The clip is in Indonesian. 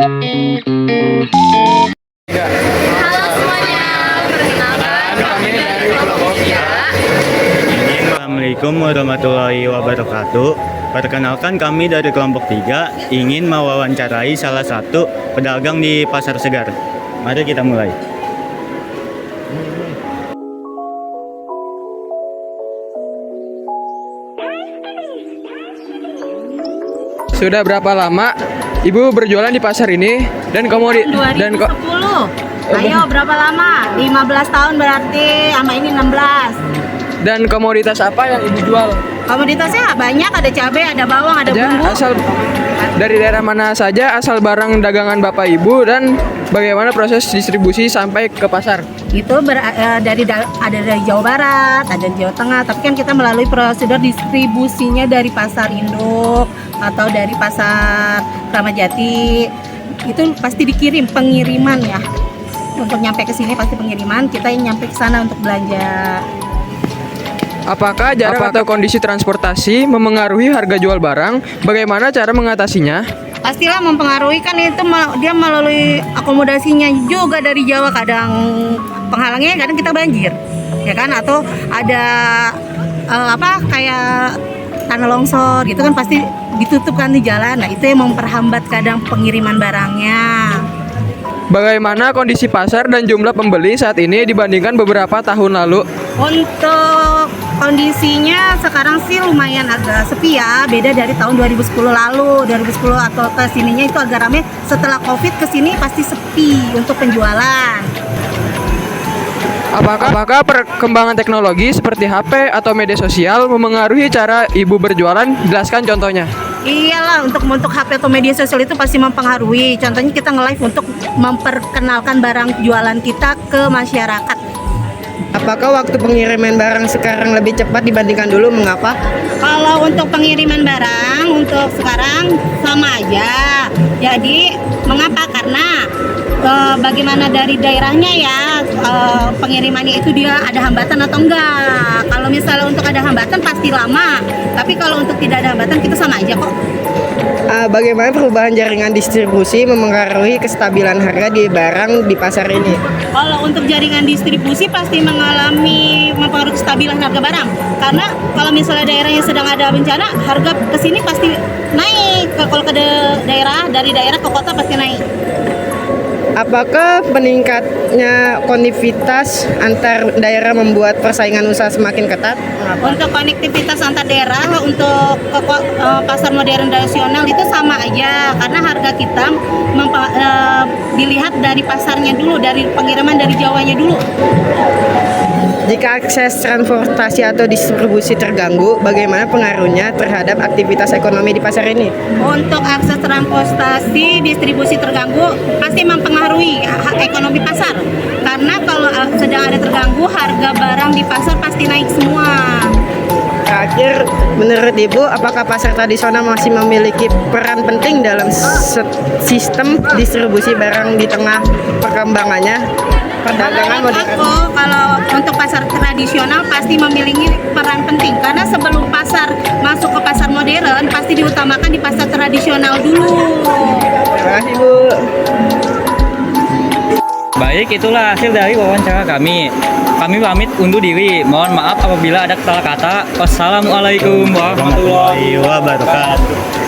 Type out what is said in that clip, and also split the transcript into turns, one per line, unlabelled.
Halo semuanya, perkenalkan kami dari kelompok 3.
Assalamualaikum warahmatullahi wabarakatuh. Perkenalkan kami dari kelompok 3 ingin mewawancarai salah satu pedagang di Pasar Segar. Mari kita mulai.
Sudah berapa lama Ibu berjualan di pasar ini dan komodi
2010. Ayo berapa lama? 15 tahun berarti, sama ini 16.
dan komoditas apa yang Ibu jual?
Komoditasnya banyak, ada cabai, ada bawang, ada bumbu.
Asal dari daerah mana saja asal barang dagangan Bapak Ibu dan bagaimana proses distribusi sampai ke pasar?
Itu ada dari Jawa Barat, ada di Jawa Tengah, tapi kan kita melalui prosedur distribusinya dari pasar induk atau dari pasar Ramadjati. Itu pasti dikirim, pengiriman ya. Untuk nyampe ke sini pasti pengiriman, kita yang nyampe ke sana untuk belanja.
Apakah jarak atau kondisi transportasi memengaruhi harga jual barang? Bagaimana cara mengatasinya?
Pastilah mempengaruhi, kan itu dia melalui akomodasinya juga dari Jawa. Kadang penghalangnya kadang kita banjir ya kan, atau ada kayak tanah longsor gitu kan, pasti ditutup kan di jalan. Nah itu yang memperhambat kadang pengiriman barangnya.
Bagaimana kondisi pasar dan jumlah pembeli saat ini dibandingkan beberapa tahun lalu?
Untuk kondisinya sekarang sih lumayan agak sepi ya, beda dari tahun 2010 lalu. 2010 atau ke sininya itu agak ramai, setelah Covid ke sini pasti sepi untuk penjualan.
Apakah perkembangan teknologi seperti HP atau media sosial memengaruhi cara Ibu berjualan? Jelaskan contohnya.
Iyalah, untuk HP atau media sosial itu pasti mempengaruhi. Contohnya kita nge-live untuk memperkenalkan barang jualan kita ke masyarakat.
Apakah waktu pengiriman barang sekarang lebih cepat dibandingkan dulu? Mengapa?
Kalau untuk pengiriman barang untuk sekarang sama aja. Jadi mengapa? Karena bagaimana dari daerahnya ya, pengirimannya itu dia ada hambatan atau enggak. Kalau misalnya untuk ada hambatan pasti lama, tapi kalau untuk tidak ada hambatan kita sama aja kok.
Bagaimana perubahan jaringan distribusi memengaruhi kestabilan harga di barang di pasar ini?
Kalau untuk jaringan distribusi pasti mengalami mempengaruhi kestabilan harga barang. Karena kalau misalnya daerahnya sedang ada bencana, harga kesini pasti naik. Kalau ke daerah, dari daerah ke kota pasti naik.
Apakah meningkatnya konektivitas antar daerah membuat persaingan usaha semakin ketat?
Untuk konektivitas antar daerah, untuk pasar modern nasional itu sama aja, karena harga kita dilihat dari pasarnya dulu, dari pengiriman dari Jawanya dulu.
Jika akses transportasi atau distribusi terganggu, bagaimana pengaruhnya terhadap aktivitas ekonomi di pasar ini?
Untuk akses transportasi, distribusi terganggu pasti mempengaruhi ekonomi pasar. Karena kalau sedang ada terganggu, harga barang di pasar pasti naik semua.
Terakhir, menurut Ibu, apakah pasar tradisional masih memiliki peran penting dalam sistem distribusi barang di tengah perkembangannya perdagangan modern?
Kalau untuk pasar tradisional pasti memiliki peran penting, karena sebelum pasar masuk ke pasar modern pasti diutamakan di pasar tradisional dulu.
Terima kasih, Bu.
Baik, itulah hasil dari wawancara kami. Kami pamit undur diri. Mohon maaf apabila ada salah kata. Wassalamualaikum warahmatullahi wabarakatuh.